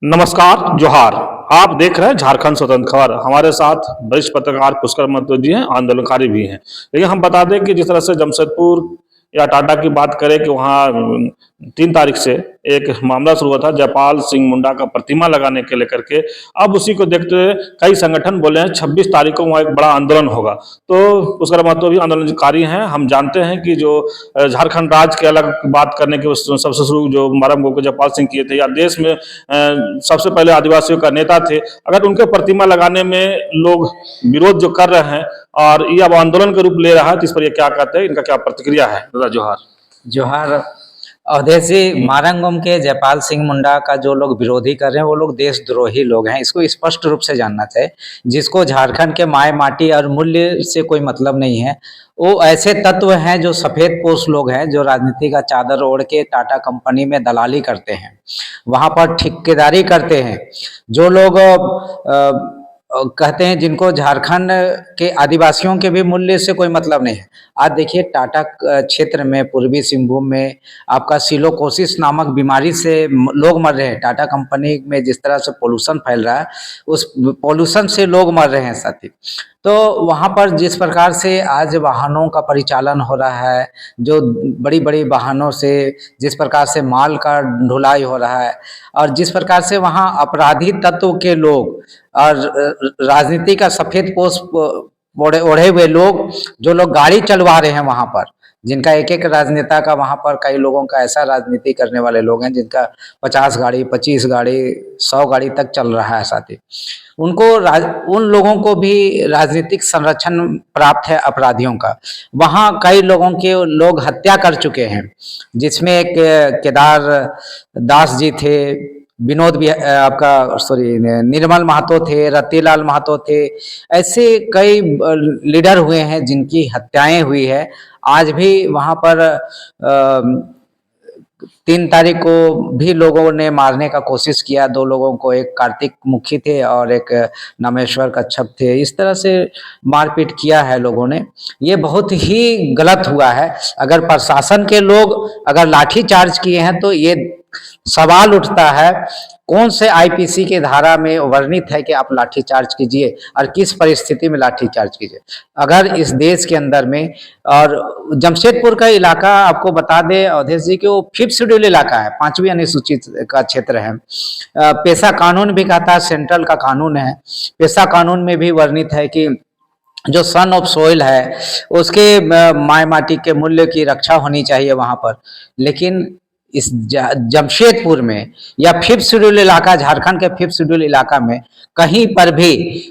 नमस्कार, जोहार। आप देख रहे हैं झारखंड स्वतंत्र खबर। हमारे साथ वरिष्ठ पत्रकार पुष्कर महतो जी हैं, आंदोलनकारी भी हैं। लेकिन हम बता दें कि जिस तरह से जमशेदपुर या टाटा की बात करें कि वहाँ 3 तारीख से एक मामला शुरू हुआ था जयपाल सिंह मुंडा का प्रतिमा लगाने के लेकर के। अब उसी को देखते हुए कई संगठन बोले हैं 26 तारीख को वहाँ एक बड़ा आंदोलन होगा। तो पुष्कर महतो भी आंदोलनकारी हैं। हम जानते हैं कि जो झारखंड राज्य के अलग बात करने के सबसे शुरू जो मारम को जयपाल सिंह किए थे, या देश में सबसे पहले आदिवासियों का नेता थे, अगर उनके प्रतिमा लगाने में लोग विरोध जो कर रहे हैं और ये अब आंदोलन का रूप ले रहा है, तो इस पर ये क्या कहते हैं, इनका क्या प्रतिक्रिया है? दादा जोहार। जोहार। अवधेश मारंगम के जयपाल सिंह मुंडा का जो लोग विरोधी कर रहे हैं वो लोग देशद्रोही लोग हैं। इसको स्पष्ट रूप से जानना चाहिए। जिसको झारखंड के माए माटी और मूल्य से कोई मतलब नहीं है, वो ऐसे तत्व हैं जो सफेद पोश लोग हैं, जो राजनीति का चादर ओढ़ के टाटा कंपनी में दलाली करते हैं, वहां पर ठेकेदारी करते हैं। जो लोग कहते हैं जिनको झारखंड के आदिवासियों के भी मूल्य से कोई मतलब नहीं है। आज देखिए टाटा क्षेत्र में, पूर्वी सिंहभूम में आपका सिलोकोसिस नामक बीमारी से लोग मर रहे हैं। टाटा कंपनी में जिस तरह से पोल्यूशन फैल रहा है, उस पोल्यूशन से लोग मर रहे हैं साथी। तो वहाँ पर जिस प्रकार से आज वाहनों का परिचालन हो रहा है, जो बड़ी बड़ी वाहनों से जिस प्रकार से माल का ढुलाई हो रहा है, और जिस प्रकार से वहाँ अपराधी तत्व के लोग और राजनीति का सफेद पोश ओढ़े हुए लोग, जो लोग गाड़ी चलवा रहे हैं वहाँ पर, जिनका एक एक राजनेता का वहाँ पर, कई लोगों का ऐसा राजनीति करने वाले लोग हैं जिनका 50 गाड़ी, 25 गाड़ी, 100 गाड़ी तक चल रहा है साथी। उन लोगों को भी राजनीतिक संरक्षण प्राप्त है अपराधियों का। वहाँ कई लोगों के लोग हत्या कर चुके हैं, जिसमें एक केदार दास जी थे, विनोद भी आपका निर्मल महतो थे, रतिलाल महतो थे। ऐसे कई लीडर हुए हैं जिनकी हत्याएं हुई है। आज भी वहाँ पर 3 तारीख को भी लोगों ने मारने का कोशिश किया 2 लोगों को। एक कार्तिक मुखी थे और एक नामेश्वर कच्छप थे। इस तरह से मारपीट किया है लोगों ने। ये बहुत ही गलत हुआ है। अगर प्रशासन के लोग अगर लाठी चार्ज किए हैं तो ये सवाल उठता है, कौन से आईपीसी के धारा में वर्णित है कि आप लाठी चार्ज कीजिए और किस परिस्थिति में लाठी चार्ज कीजिए। अगर इस देश के अंदर में, और जमशेदपुर का इलाका आपको बता दें अवधेश जी कि वो 5th शेड्यूल इलाका है, 5वीं अनुसूचित का क्षेत्र है। पेशा कानून भी कहता है, सेंट्रल का कानून है। पेशा कानून में भी वर्णित है कि जो सन ऑफ सोइल है उसके माय माटी के मूल्य की रक्षा होनी चाहिए वहां पर। लेकिन इस जमशेदपुर में या 5th शेड्यूल इलाका, झारखंड के 5th शेड्यूल इलाका में कहीं पर भी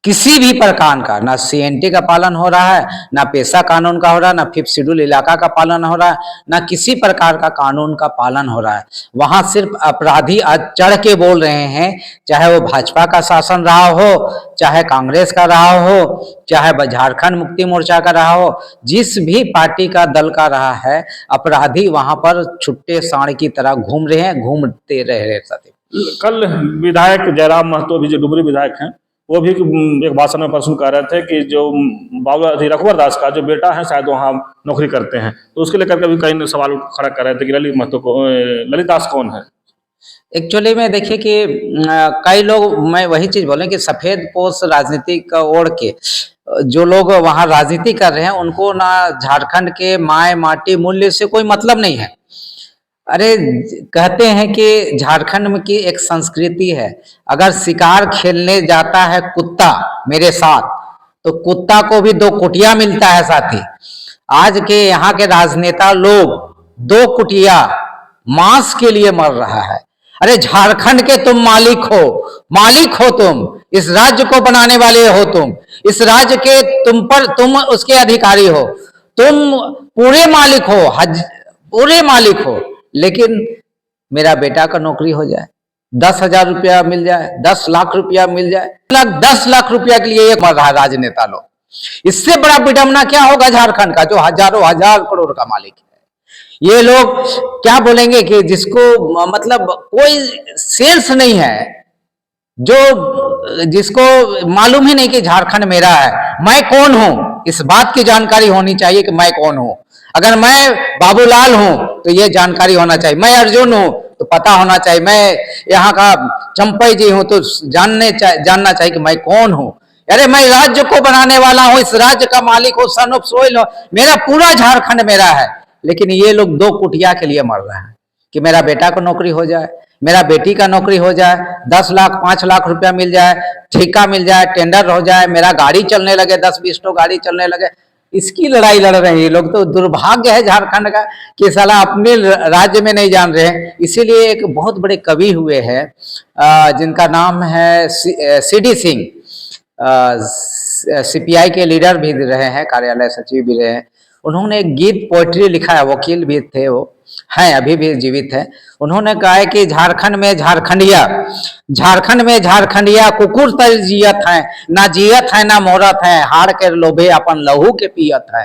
किसी भी प्रकार का ना सीएनटी का पालन हो रहा है, ना पेशा कानून का हो रहा है, ना 5th शेड्यूल इलाका का पालन हो रहा है, ना किसी प्रकार का कानून का पालन हो रहा है। वहां सिर्फ अपराधी आज चढ़ के बोल रहे हैं, चाहे वो भाजपा का शासन रहा हो, चाहे कांग्रेस का रहा हो, चाहे झारखंड मुक्ति मोर्चा का रहा हो, जिस भी पार्टी का दल का रहा है, अपराधी वहां पर छुट्टे सांड की तरह घूम रहे हैं, घूमते रह रहे साथी। कल विधायक जयराम महतो भी जो डुमरी विधायक हैं, वो भी एक भाषण में परसों कह रहे थे कि जो बाबा रघुवर दास का जो बेटा है शायद वहाँ नौकरी करते हैं, तो उसके लेकर के भी कई सवाल खड़ा कर रहे थे कि ललित दास कौन है। एक्चुअली में देखिए कि कई लोग, मैं वही चीज बोले कि सफेद पोश राजनीति का ओढ़ के जो लोग वहाँ राजनीति कर रहे हैं, उनको ना झारखंड के माए माटी मूल्य से कोई मतलब नहीं है। अरे कहते हैं कि झारखंड में की एक संस्कृति है, अगर शिकार खेलने जाता है कुत्ता मेरे साथ, तो कुत्ता को भी 2 कुटिया मिलता है साथी। आज के यहाँ के राजनेता लोग 2 कुटिया मांस के लिए मर रहा है। अरे झारखंड के तुम मालिक हो तुम, इस राज्य को बनाने वाले हो तुम, इस राज्य के तुम उसके अधिकारी हो, तुम पूरे मालिक हो। लेकिन मेरा बेटा का नौकरी हो जाए, 10,000 रुपया मिल जाए, 10 लाख रुपया मिल जाए, 10 लाख रुपया के लिए एक मर रहा है राजनेता लोग। इससे बड़ा विडम्बना क्या होगा झारखंड का, जो हजारों हजार करोड़ का मालिक है। ये लोग क्या बोलेंगे कि जिसको मतलब कोई सेल्स नहीं है, जो जिसको मालूम ही नहीं कि झारखंड मेरा है, मैं कौन हूं, इस बात की जानकारी होनी चाहिए कि मैं कौन हूं। अगर मैं बाबूलाल हूं तो ये जानकारी होना चाहिए, मैं अर्जुन हूं तो पता होना चाहिए, मैं यहाँ का चंपई जी हूं तो जानना चाहिए कि मैं कौन हूं। अरे मैं राज्य को बनाने वाला हूं, इस राज्य का मालिक हूं, सन ऑफ सोइल हूं, मेरा पूरा झारखंड मेरा है। लेकिन ये लोग दो कुटिया के लिए मर रहे हैं कि मेरा बेटा को नौकरी हो जाए, मेरा बेटी का नौकरी हो जाए, 10 लाख 5 लाख रुपया मिल जाए, ठेका मिल जाए, टेंडर हो जाए, मेरा गाड़ी चलने लगे, 10-20 तो गाड़ी चलने लगे। इसकी लड़ाई लड़ रहे हैं ये लोग। तो दुर्भाग्य है झारखंड का कि साला अपने राज्य में नहीं जान रहे हैं। इसीलिए एक बहुत बड़े कवि हुए हैं जिनका नाम है सीडी सिंह, सीपीआई के लीडर भी रहे हैं, कार्यालय सचिव भी रहे हैं। उन्होंने एक गीत पोएट्री लिखा है, वकील भी थे, वो हैं अभी भी जीवित है। उन्होंने कहा है कि झारखंड में झारखंडिया कुकुर तर जियत है, ना जियत है ना मोरत है, हाड़ के लोभे अपन लहू के पियत है।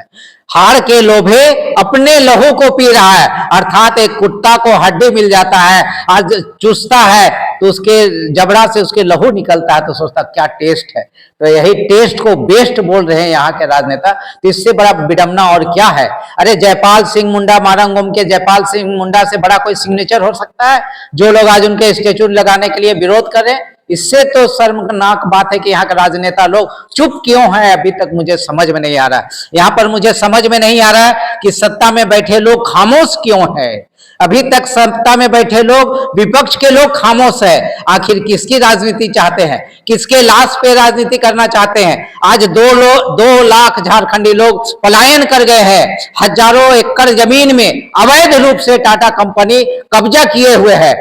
हाड़ के लोभे अपने लहू को पी रहा है, अर्थात एक कुत्ता को हड्डी मिल जाता है, आज चूसता है तो उसके जबड़ा से उसके लहू निकलता है तो सोचता क्या टेस्ट है। तो यही टेस्ट को बेस्ट बोल रहे हैं यहाँ के राजनेता। तो इससे बड़ा विडम्बना और क्या है। अरे जयपाल सिंह मुंडा, मारंगुम के जयपाल सिंह मुंडा से बड़ा कोई सिग्नेचर हो सकता है जो लोग आज उनके स्टेचू लगाने के लिए विरोध कर रहे हैं। इससे तो शर्मनाक बात है कि यहाँ के राजनेता लोग चुप क्यों हैं, अभी तक मुझे समझ में नहीं आ रहा है। यहाँ पर मुझे समझ में नहीं आ रहा है कि सत्ता में बैठे लोग खामोश क्यों है। अभी तक सत्ता में बैठे लोग, विपक्ष के लोग खामोश है। आखिर किसकी राजनीति चाहते हैं, किसके लाश पे राजनीति करना चाहते हैं। आज 2 लाख झारखंडी लोग पलायन कर गए हैं। हजारों एकड़ जमीन में अवैध रूप से टाटा कंपनी कब्जा किए हुए है।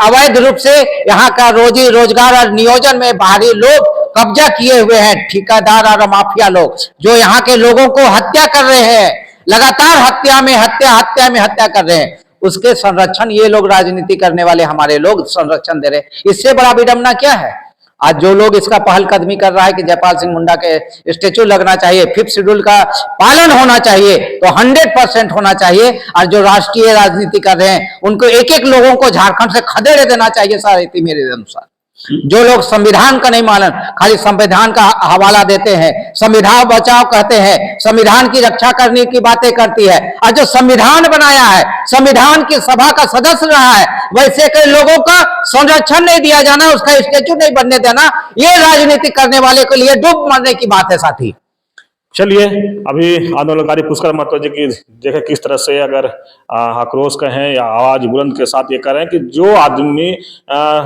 अवैध रूप से यहाँ का रोजी रोजगार और नियोजन में बाहरी लोग कब्जा किए हुए हैं, ठेकेदार और माफिया लोग जो यहाँ के लोगों को हत्या कर रहे हैं, लगातार हत्या में हत्या कर रहे हैं। उसके संरक्षण ये लोग, राजनीति करने वाले हमारे लोग संरक्षण दे रहे हैं। इससे बड़ा विडम्बना क्या है। आज जो लोग इसका पहलकदमी कर रहा है कि जयपाल सिंह मुंडा के स्टेचू लगना चाहिए, 5th शेड्यूल का पालन होना चाहिए, तो 100% होना चाहिए। और जो राष्ट्रीय राजनीति कर रहे हैं उनको एक एक लोगों को झारखंड से खदेड़ देना चाहिए सारे मेरे अनुसार। जो लोग संविधान का नहीं मानन, खाली संविधान का हवाला देते हैं, संविधान बचाओ कहते हैं, संविधान की रक्षा करने की बातें करती है, और जो संविधान बनाया है, संविधान की सभा का सदस्य रहा है, वैसे कई लोगों का संरक्षण नहीं दिया जाना, उसका स्टेचू नहीं बनने देना, ये राजनीति करने वाले के लिए डूब मरने की बात है साथी। चलिए, अभी आंदोलनकारी पुष्कर महतो जी की देखें किस तरह से अगर आक्रोश कहें या आवाज बुलंद के साथ ये कह रहे हैं कि जो आदमी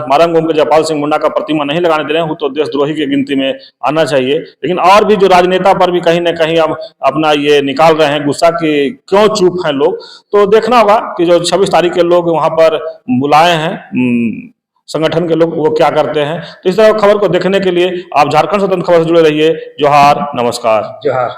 मारंगुम के जयपाल सिंह मुंडा का प्रतिमा नहीं लगाने दे रहे हैं वो तो देशद्रोही की गिनती में आना चाहिए। लेकिन और भी जो राजनेता पर भी कहीं ना कहीं अब अपना ये निकाल रहे हैं गुस्सा कि क्यों चुप हैं लोग। तो देखना होगा कि जो 26 तारीख के लोग वहां पर बुलाए हैं संगठन के लोग, वो क्या करते हैं। तो इस तरह खबर को देखने के लिए आप झारखंड स्वतंत्र खबर से जुड़े रहिए। जोहार, नमस्कार। जोहार।